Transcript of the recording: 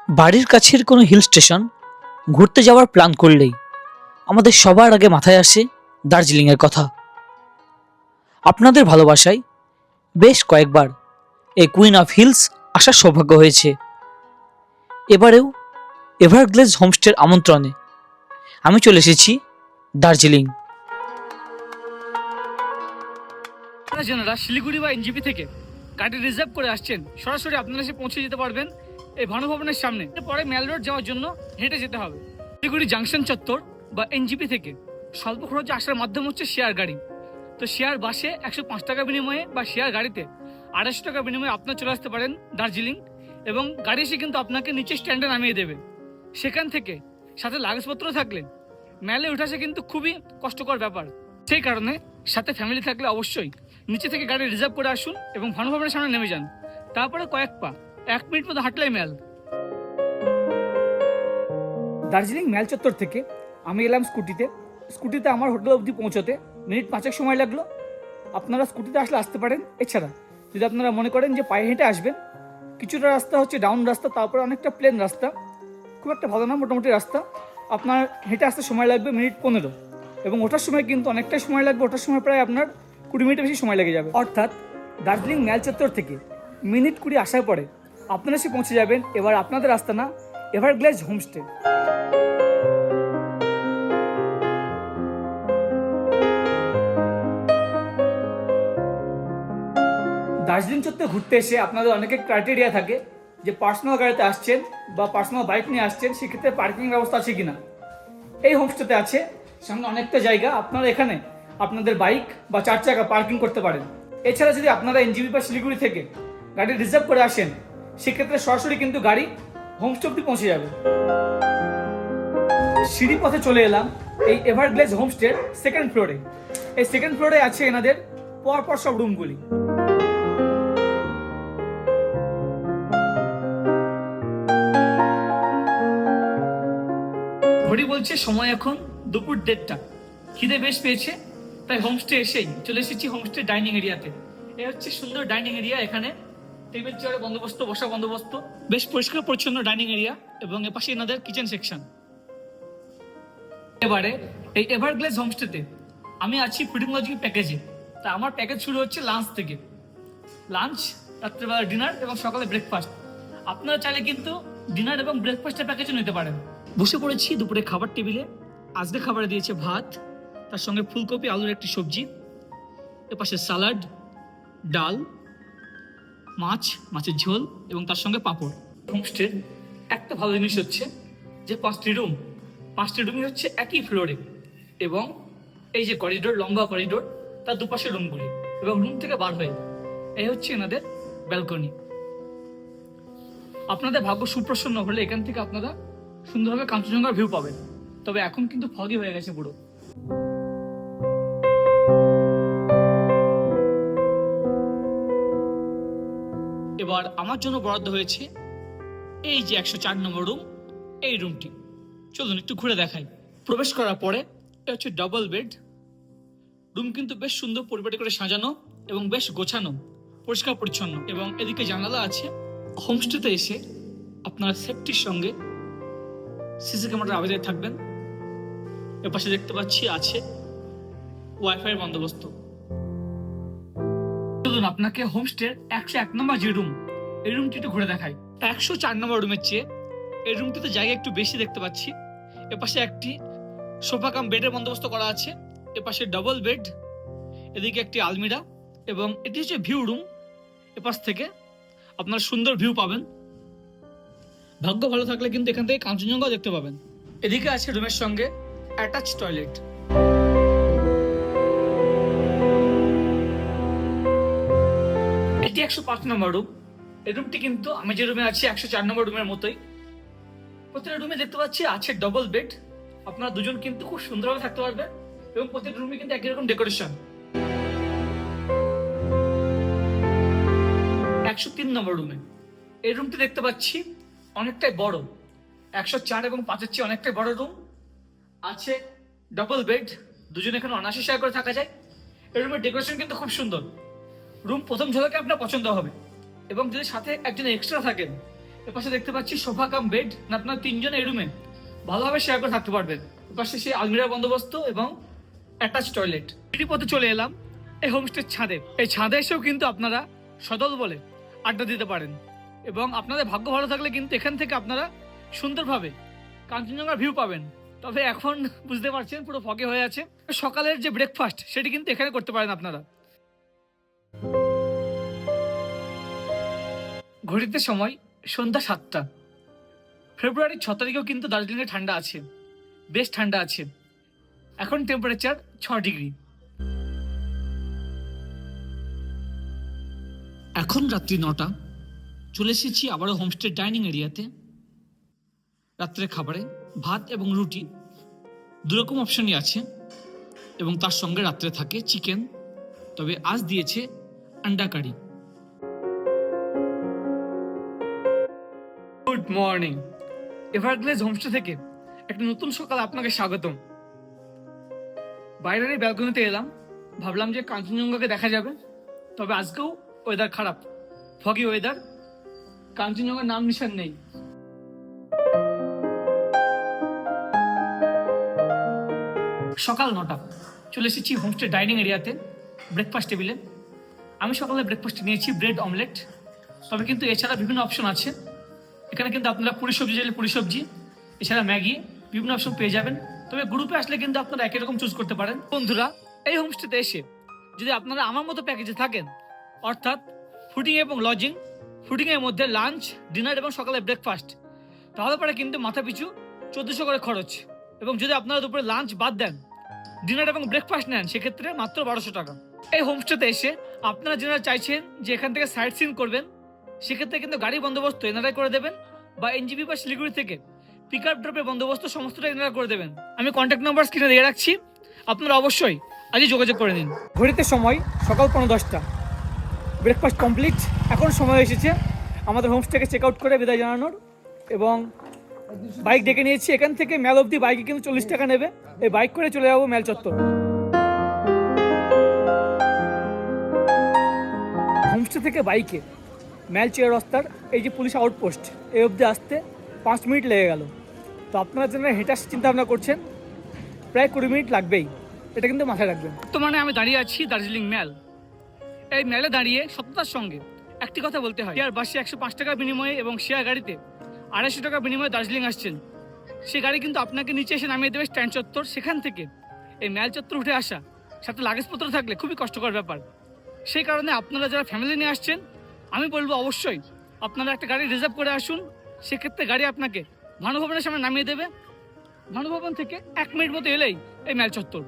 বাড়ির কাছের কোনো হিল স্টেশন ঘুরতে যাওয়ার প্ল্যান করলেই আমাদের সবার আগে মাথায় আসে দার্জিলিংয়ের কথা। আপনাদের ভালোবাসায় বেশ কয়েকবার এই কুইন অফ হিলস আসার সৌভাগ্য হয়েছে। এবারেও এভারগ্লেজ হোমস্টের আমন্ত্রণে আমি চলে এসেছি দার্জিলিং। যারা শিলিগুড়ি বা এনজিপি থেকে গাড়ি রিজার্ভ করে আসছেন, সরাসরি আপনারা এসে পৌঁছে যেতে পারবেন এই ভানুভবনের সামনে। পরে মেল রোড যাওয়ার জন্য হেঁটে যেতে হবে। শিলিগুড়ি জাংশন চত্বর বা এনজিপি থেকে স্বল্প খরচে আসার মাধ্যম হচ্ছে শেয়ার গাড়ি। তো শেয়ার বাসে 105 টাকা বিনিময়ে বা শেয়ার গাড়িতে 250 টাকা বিনিময়ে আপনারা চলে আসতে পারেন দার্জিলিং, এবং গাড়ি এসে কিন্তু আপনাকে নিচে স্ট্যান্ডে নামিয়ে দেবে। সেখান থেকে সাথে লাগেজপত্র থাকলে মেলে উঠাসে কিন্তু খুবই কষ্টকর ব্যাপার। সেই কারণে সাথে ফ্যামিলি থাকলে অবশ্যই নিচে থেকে গাড়ি রিজার্ভ করে আসুন এবং ভানুভবনের সামনে নেমে যান। তারপরে কয়েক পা 1 মিনিট মতো হাঁটলেই মেল। দার্জিলিং মেল চত্বর থেকে আমি এলাম স্কুটিতে আমার হোটেল অবধি পৌঁছতে মিনিট 5 সময় লাগলো। আপনারা স্কুটিতে আসলে আসতে পারেন। এছাড়া যদি আপনারা মনে করেন যে পায়ে হেঁটে আসবেন, কিছুটা রাস্তা হচ্ছে ডাউন রাস্তা, তারপরে অনেকটা প্লেন রাস্তা, খুব একটা ভালো না, মোটামুটি রাস্তা। আপনার হেঁটে আসতে সময় লাগবে মিনিট 15, এবং ওঠার সময় কিন্তু অনেকটাই সময় লাগবে। ওঠার সময় প্রায় আপনার 20 মিনিটের বেশি সময় লেগে যাবে। অর্থাৎ দার্জিলিং মেল চত্বর থেকে মিনিট 20 আসার পরে আপনারা এসে পৌঁছে যাবেন এবার আপনাদের রাস্তা না এভারগ্লেজ হোমস্টে। দার্জিলিং চত্বর ঘুরতে এসে আপনাদের অনেকের ক্রাইটেরিয়া থাকে যে পার্সোনাল গাড়িতে আসছেন বা পার্সোনাল বাইক নিয়ে আসছেন, সেক্ষেত্রে পার্কিং ব্যবস্থা আছে কিনা। এই হোমস্টেতে আছে, সামনে অনেকটা জায়গা, আপনারা এখানে আপনাদের বাইক বা 4 চাকা পার্কিং করতে পারেন। এছাড়া যদি আপনারা এনজিপি বা শিলিগুড়ি থেকে গাড়ি রিজার্ভ করে আসেন, সেক্ষেত্রে সরাসরি কিন্তু গাড়ি হোমস্টে অব্দি পৌঁছে যাবে। সিঁড়ি পথে চলে এলাম এই এভারগ্লেজ হোমস্টের সেকেন্ড ফ্লোরে। এই সেকেন্ড ফ্লোরে আছে এনাদের পরপর সব রুমগুলি। ঘড়ি বলছে সময় এখন দুপুর 1:30। খিদে বেশ পেয়েছে, তাই হোমস্টে এসেই চলে এসেছি হোমস্টে ডাইনিং এরিয়াতে। এ হচ্ছে সুন্দর ডাইনিং এরিয়া। এখানে টেবিল চেয়ারে বন্দোবস্ত, বসা বন্দোবস্ত, বেশ পরিষ্কার পরিচ্ছন্ন ডাইনিং এরিয়া, এবং এপাশে এনাদের কিচেন সেকশন। এবারে এই এভারগ্লেজ হোমস্টেতে আমি আছি ফুডিং লজিং প্যাকেজে। তা আমার প্যাকেজ শুরু হচ্ছে লাঞ্চ থেকে। লাঞ্চ, রাত্রেবেলা ডিনার এবং সকালে ব্রেকফাস্ট। আপনারা চাইলে কিন্তু ডিনার এবং ব্রেকফাস্টের প্যাকেজও নিতে পারেন। বসে পড়েছি দুপুরে খাবার টেবিলে। আজকে খাবারে দিয়েছে ভাত, তার সঙ্গে ফুলকপি আলুর একটি সবজি, এপাশে সালাড, ডাল, মাছ, মাছের ঝোল এবং তার সঙ্গে পাঁপড়। হোমস্টের একটা ভালো জিনিস হচ্ছে যে 5টি রুমই হচ্ছে একই ফ্লোরে, এবং এই যে করিডোর, লম্বা করিডোর, তার দুপাশে রুমগুলি, এবং রুম থেকে বার হয়ে এই হচ্ছে এনাদের ব্যালকনি। আপনাদের ভাগ্য সুপ্রসন্ন হলে এখান থেকে আপনারা সুন্দরভাবে কাঞ্চনজঙ্ঘার ভিউ পাবেন। তবে এখন কিন্তু ফগি হয়ে গেছে পুরো। এবার আমার জন্য বরাদ্দ হয়েছে এই যে 104 নম্বর রুম, এই রুমটি। চলুন একটু ঘুরে দেখাই। প্রবেশ করার পরে এটা হচ্ছে ডাবল বেড রুম, কিন্তু বেশ সুন্দর পরিপাটি করে সাজানো এবং বেশ গোছানো, পরিষ্কার পরিচ্ছন্ন, এবং এদিকে জানালা আছে। হোমস্টেতে এসে আপনারা সেফটির সঙ্গে সিসি ক্যামেরার আওতায় থাকবেন। এপাশে দেখতে পাচ্ছি আছে ওয়াইফাই এর বন্দোবস্ত। চলুন আপনাকে হোমস্টের 101 নম্বর যে রুম, এই রুমটি একটু ঘুরে দেখাই। 104 নম্বর রুমের চেয়ে এই রুমটিতে জায়গা একটু বেশি দেখতে পাচ্ছি। এপাশে একটি সোফা কাম বেডের বন্দোবস্ত করা আছে, এপাশে ডাবল বেড, এদিকে একটি আলমিরা, এবং এটি হচ্ছে ভিউ রুম। এপাশ থেকে আপনারা সুন্দর ভিউ পাবেন। ভাগ্য ভালো থাকলে কিন্তু এখান থেকে কাঞ্চনজঙ্ঘা দেখতে পাবেন। এদিকে আছে রুমের সঙ্গে অ্যাটাচ টয়লেট। এটি 105 নম্বর রুম। এই রুমটি কিন্তু আমি যে রুমে আছি 104 নম্বর রুমের মতোই। প্রতিটা রুমে দেখতে পাচ্ছি আছে ডবল বেড। আপনারা দুজন কিন্তু খুব সুন্দরভাবে থাকতে পারবেন, এবং প্রতিটা রুমে কিন্তু একই রকম ডেকোরেশন। 103 নম্বর রুমে এই রুমটি দেখতে পাচ্ছি অনেকটাই বড়। 104 এবং 5-এর চেয়ে অনেকটাই বড় রুম। আছে ডাবল বেড, দুজন এখানে অনায়াসে শেয়ার করে থাকা যায়। এই রুমের ডেকোরেশন কিন্তু খুব সুন্দর। রুম প্রথম ঝলকে আপনার পছন্দ হবে, এবং যদি সাথে একজন এক্সট্রা থাকেন এপাশে দেখতে পাচ্ছি সোফা কাম বেড, আপনারা তিনজন এই রুমে ভালোভাবে শেয়ার করে থাকতে পারবেন। এপাশে সেই আলমিরার বন্দোবস্ত এবং অ্যাটাচ টয়লেট। সিঁড়ি পথে চলে এলাম এই হোমস্টের ছাদে। এই ছাদে এসেও কিন্তু আপনারা সদল বলে আড্ডা দিতে পারেন এবং আপনাদের ভাগ্য ভালো থাকলে কিন্তু এখান থেকে আপনারা সুন্দরভাবে কাঞ্চনজঙ্ঘার ভিউ পাবেন। তবে এখন বুঝতে পারছেন পুরো ফগে হয়ে আছে। সকালের যে ব্রেকফাস্ট সেটি কিন্তু এখানে করতে পারেন আপনারা। ঘড়িতে সময় সন্ধ্যা 7টা। ফেব্রুয়ারির 6 তারিখেও কিন্তু দার্জিলিংয়ে ঠান্ডা আছে, বেশ ঠান্ডা আছে। এখন টেম্পারেচার 6 ডিগ্রি। এখন রাত্রি 9টা। চলে এসেছি আবারও হোমস্টে ডাইনিং এরিয়াতে। রাত্রের খাবারে ভাত এবং রুটি দুরকম অপশনই আছে এবং তার সঙ্গে রাত্রে থাকে চিকেন, তবে আজ দিয়েছে anda curry. Good morning. Everglades homestay থেকে একটা নতুন সকাল আপনাকে স্বাগতম। বাইরের এই ব্যালকনিতে এলাম, ভাবলাম যে কাঞ্চনজঙ্ঘাকে দেখা যাবে, তবে আজকেও ওয়েদার খারাপ, ফগি ওয়েদার, কাঞ্চনজঙ্ঘার নাম নিশান নেই। সকাল 9টা। চলে এসেছি হোমস্টে ডাইনিং এরিয়াতে ব্রেকফাস্ট টেবিলে। আমি সকালে ব্রেকফাস্টে নিয়েছি ব্রেড অমলেট, তবে কিন্তু এছাড়া বিভিন্ন অপশন আছে। এখানে কিন্তু আপনারা পুরি সবজি চাইলে পুরি সবজি, এছাড়া ম্যাগি, বিভিন্ন অপশন পেয়ে যাবেন। তবে গ্রুপে আসলে কিন্তু আপনারা একই রকম চুজ করতে পারেন। বন্ধুরা, এই হোমস্টেতে এসে যদি আপনারা আমার মতো প্যাকেজে থাকেন, অর্থাৎ ফুডিং এবং লজিং, ফুডিংয়ের মধ্যে লাঞ্চ, ডিনার এবং সকালে ব্রেকফাস্ট, তাহলে পরে কিন্তু মাথা পিছু 1400 করে খরচ। এবং যদি আপনারা দুপুরে লাঞ্চ বাদ দেন, ডিনার এবং ব্রেকফাস্ট নেন, সেক্ষেত্রে মাত্র 1200 টাকা। এই হোমস্টেতে এসে আপনারা যারা চাইছেন যে এখান থেকে সাইট সিন করবেন, সেক্ষেত্রে কিন্তু গাড়ি বন্দোবস্ত এনারাই করে দেবেন, বা এনজিপি বা শিলিগুড়ি থেকে পিক আপ ড্রপের বন্দোবস্ত সমস্তটা এনারা করে দেবেন। আমি কন্ট্যাক্ট নাম্বার স্ক্রিনে দিয়ে রাখছি, আপনারা অবশ্যই আজই যোগাযোগ করে নিন। ঘড়িতে সময় সকাল 10:15। Breakfast complete. এখন সময় এসেছে আমাদের হোমস্টেকে চেক আউট করে বিদায় জানানোর, এবং বাইক ডেকে নিয়েছি। এখান থেকে ম্যাল অব্দি বাইকে কিন্তু 40 টাকা নেবে। এই বাইক করে চলে যাবো ম্যাল চত্বর। হোমস্টে থেকে বাইকে ম্যাল চেয়ার রাস্তার এই যে পুলিশ আউটপোস্ট, এই অবধি আসতে 5 মিনিট লেগে গেল। তো আপনারা যারা হেঁটে চিন্তা ভাবনা করছেন, প্রায় 20 মিনিট লাগবেই, এটা কিন্তু মাথায় রাখবেন। তো মানে আমি দাঁড়িয়ে আছি দার্জিলিং ম্যাল। এই ম্যালে দাঁড়িয়ে সততার সঙ্গে একটি কথা বলতে হয়, শেয়ার বাসে 105 টাকার বিনিময়ে এবং শেয়ার গাড়িতে 250 টাকার বিনিময়ে দার্জিলিং আসছেন, সে গাড়ি কিন্তু আপনাকে নিচে এসে নামিয়ে দেবে স্ট্যান্ড চত্বর। সেখান থেকে এই ম্যাল চত্বর উঠে আসা সাথে লাগেজপত্র থাকলে খুবই কষ্টকর ব্যাপার। সেই কারণে আপনারা যারা ফ্যামিলি নিয়ে আসছেন, আমি বলবো অবশ্যই আপনারা একটা গাড়ি রিজার্ভ করে আসুন। সেক্ষেত্রে গাড়ি আপনাকে ভানুভবনের সামনে নামিয়ে দেবে। ভানুভবন থেকে 1 মিনিট মতো এলেই এই ম্যাল চত্বর।